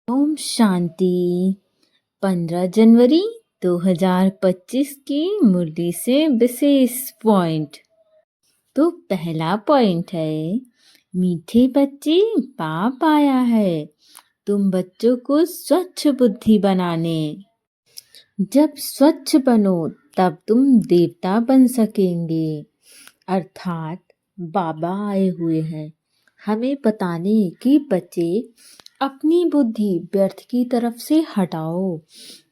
ओम शांति। 15 जनवरी 2025 की मुरली से विशेष पॉइंट। तो पहला पॉइंट है, मीठे बच्चे पाप आया है तुम बच्चों को स्वच्छ बुद्धि बनाने। जब स्वच्छ बनो तब तुम देवता बन सकेंगे। अर्थात बाबा आए हुए हैं हमें बताने कि बच्चे अपनी बुद्धि व्यर्थ की तरफ से हटाओ।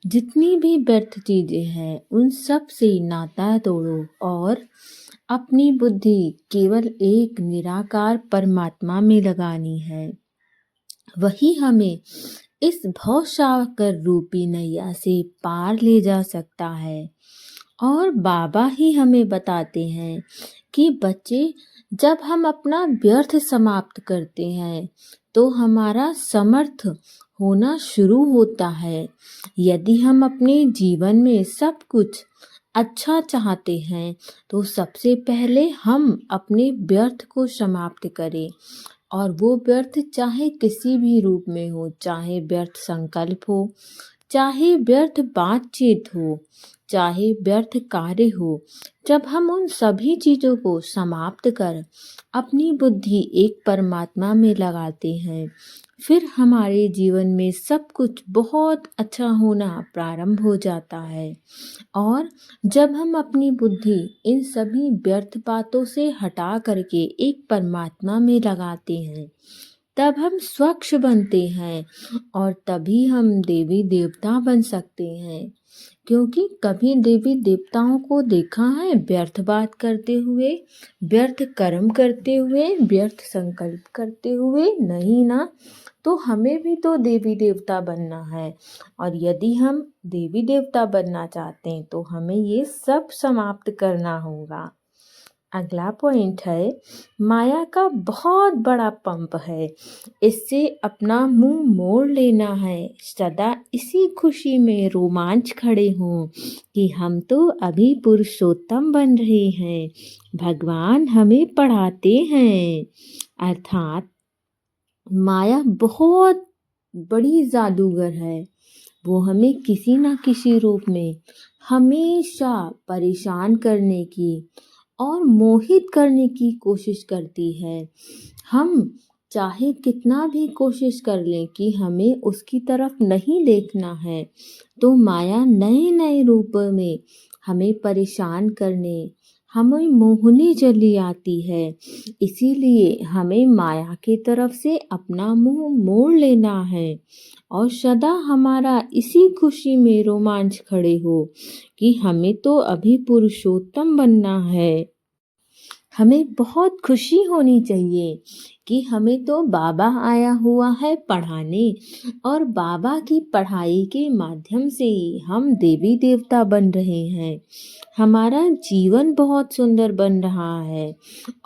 जितनी भी व्यर्थ चीजें हैं उन सब से नाता तोड़ो और अपनी बुद्धि केवल एक निराकार परमात्मा में लगानी है। वही हमें इस भवसागर रूपी नैया से पार ले जा सकता है। और बाबा ही हमें बताते हैं कि बच्चे जब हम अपना व्यर्थ समाप्त करते हैं तो हमारा समर्थ होना शुरू होता है। यदि हम अपने जीवन में सब कुछ अच्छा चाहते हैं तो सबसे पहले हम अपने व्यर्थ को समाप्त करें। और वो व्यर्थ चाहे किसी भी रूप में हो, चाहे व्यर्थ संकल्प हो, चाहे व्यर्थ बातचीत हो, चाहे व्यर्थ कार्य हो। जब हम उन सभी चीज़ों को समाप्त कर अपनी बुद्धि एक परमात्मा में लगाते हैं फिर हमारे जीवन में सब कुछ बहुत अच्छा होना प्रारंभ हो जाता है। और जब हम अपनी बुद्धि इन सभी व्यर्थ बातों से हटा करके एक परमात्मा में लगाते हैं तब हम स्वच्छ बनते हैं और तभी हम देवी देवता बन सकते हैं। क्योंकि कभी देवी देवताओं को देखा है व्यर्थ बात करते हुए, व्यर्थ कर्म करते हुए, व्यर्थ संकल्प करते हुए? नहीं ना। तो हमें भी तो देवी देवता बनना है और यदि हम देवी देवता बनना चाहते हैं तो हमें ये सब समाप्त करना होगा। अगला पॉइंट है, माया का बहुत बड़ा पंप है, इससे अपना मुंह मोड़ लेना है। सदा इसी खुशी में रोमांच खड़े हों कि हम तो अभी पुरुषोत्तम बन रहे हैं, भगवान हमें पढ़ाते हैं। अर्थात माया बहुत बड़ी जादूगर है, वो हमें किसी ना किसी रूप में हमेशा परेशान करने की और मोहित करने की कोशिश करती है। हम चाहे कितना भी कोशिश कर लें कि हमें उसकी तरफ नहीं देखना है तो माया नए नए रूपों में हमें परेशान करने, हमें मोहने चली आती है। इसीलिए हमें माया की तरफ से अपना मुंह मोड़ लेना है और सदा हमारा इसी खुशी में रोमांच खड़े हो कि हमें तो अभी पुरुषोत्तम बनना है। हमें बहुत खुशी होनी चाहिए कि हमें तो बाबा आया हुआ है पढ़ाने और बाबा की पढ़ाई के माध्यम से ही हम देवी देवता बन रहे हैं। हमारा जीवन बहुत सुंदर बन रहा है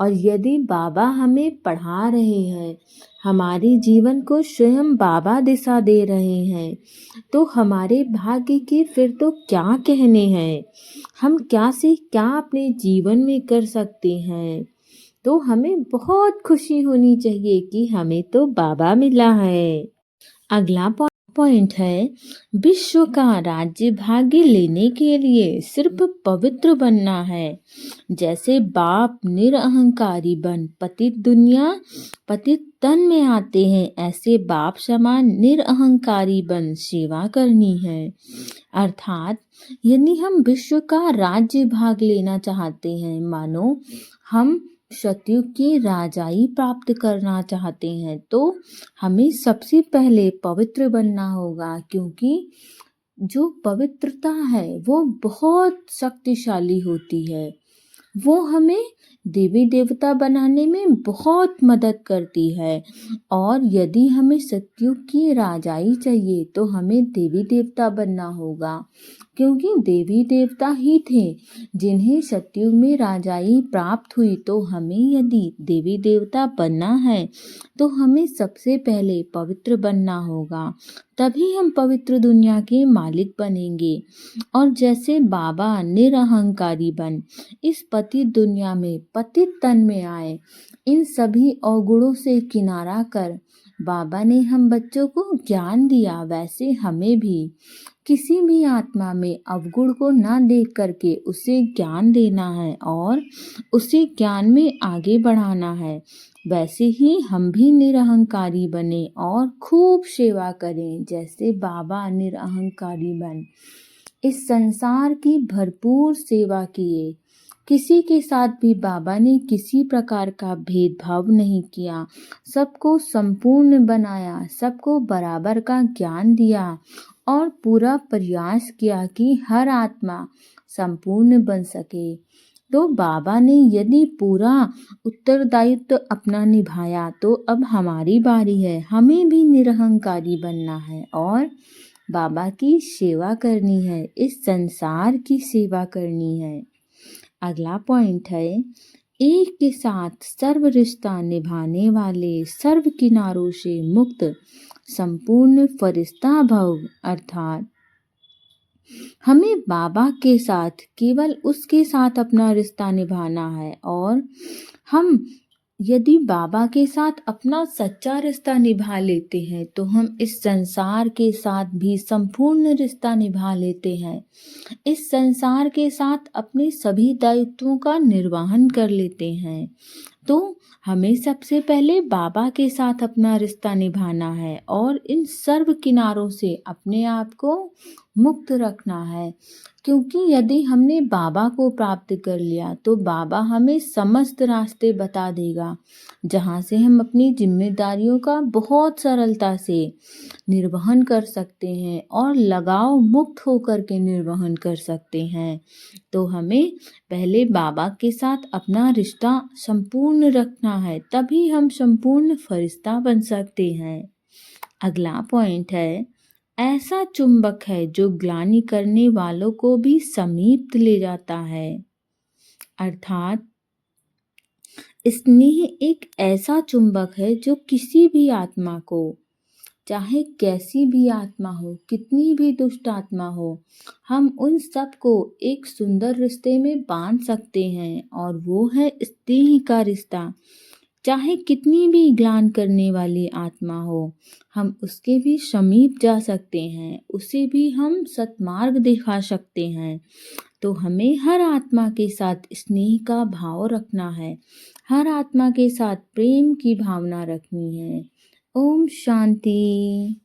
और यदि बाबा हमें पढ़ा रहे हैं, हमारे जीवन को स्वयं बाबा दिशा दे रहे हैं तो हमारे भाग्य के फिर तो क्या कहने हैं। हम क्या से क्या अपने जीवन में कर सकते हैं। तो हमें बहुत खुशी होनी चाहिए कि हमें तो बाबा मिला है। अगला पॉइंट है, विश्व का राज्य भाग्य लेने के लिए सिर्फ पवित्र बनना है। जैसे बाप निरअहंकारी बन पतित दुनिया पतित तन में आते हैं, ऐसे बाप समान निरअहंकारी बन सेवा करनी है। अर्थात यदि हम विश्व का राज्य भाग लेना चाहते हैं, मानो हम सतयुग की राजाई प्राप्त करना चाहते हैं तो हमें सबसे पहले पवित्र बनना होगा। क्योंकि जो पवित्रता है वो बहुत शक्तिशाली होती है, वो हमें देवी देवता बनाने में बहुत मदद करती है। और यदि हमें सतयुग की राजाई चाहिए तो हमें देवी देवता बनना होगा। क्योंकि देवी देवता ही थे जिन्हें सतयुग में राजाई प्राप्त हुई। तो हमें यदि देवी देवता बनना है तो हमें सबसे पहले पवित्र बनना होगा, तभी हम पवित्र दुनिया के मालिक बनेंगे। और जैसे बाबा निरअहंकारी बन इस पतित दुनिया में पतित तन में आए, इन सभी अवगुणों से किनारा कर बाबा ने हम बच्चों को ज्ञान दिया, वैसे हमें भी किसी भी आत्मा में अवगुण को ना देख करके उसे ज्ञान देना है और उसे ज्ञान में आगे बढ़ाना है। वैसे ही हम भी निरहंकारी बने और खूब सेवा करें, जैसे बाबा निरहंकारी बन इस संसार की भरपूर सेवा किए। किसी के साथ भी बाबा ने किसी प्रकार का भेदभाव नहीं किया, सबको संपूर्ण बनाया, सबको बराबर का ज्ञान दिया और पूरा प्रयास किया कि हर आत्मा संपूर्ण बन सके। तो बाबा ने यदि पूरा उत्तरदायित्व अपना निभाया, तो अब हमारी बारी है, हमें भी निरहंकारी बनना है और बाबा की सेवा करनी है, इस संसार की सेवा करनी है। अगला पॉइंट है, एक के साथ सर्व रिश्ता निभाने वाले सर्व किनारों से मुक्त संपूर्ण फरिश्ता भव। अर्थात हमें बाबा के साथ केवल उसके साथ अपना रिश्ता निभाना है और हम यदि बाबा के साथ अपना सच्चा रिश्ता निभा लेते हैं तो हम इस संसार के साथ भी संपूर्ण रिश्ता निभा लेते हैं। इस संसार के साथ अपने सभी दायित्वों का निर्वहन कर लेते हैं। तो हमें सबसे पहले बाबा के साथ अपना रिश्ता निभाना है और इन सर्व किनारों से अपने आप को मुक्त रखना है, क्योंकि यदि हमने बाबा को प्राप्त कर लिया तो बाबा हमें समस्त रास्ते बता देगा, जहाँ से हम अपनी जिम्मेदारियों का बहुत सरलता से निर्वहन कर सकते हैं और लगाव मुक्त होकर के निर्वहन कर सकते हैं। तो हमें पहले बाबा के साथ अपना रिश्ता संपूर्ण रखना है, तभी हम संपूर्ण फरिश्ता बन सकते हैं। अगला पॉइंट है, ऐसा चुंबक है जो ग्लानि करने वालों को भी समीप ले जाता है। अर्थात स्नेह एक ऐसा चुंबक है जो किसी भी आत्मा को, चाहे कैसी भी आत्मा हो, कितनी भी दुष्ट आत्मा हो, हम उन सब को एक सुंदर रिश्ते में बांध सकते हैं और वो है स्नेह का रिश्ता। चाहे कितनी भी ग्लान करने वाली आत्मा हो, हम उसके भी समीप जा सकते हैं, उसे भी हम सत्मार्ग दिखा सकते हैं। तो हमें हर आत्मा के साथ स्नेह का भाव रखना है, हर आत्मा के साथ प्रेम की भावना रखनी है। ओम शांति।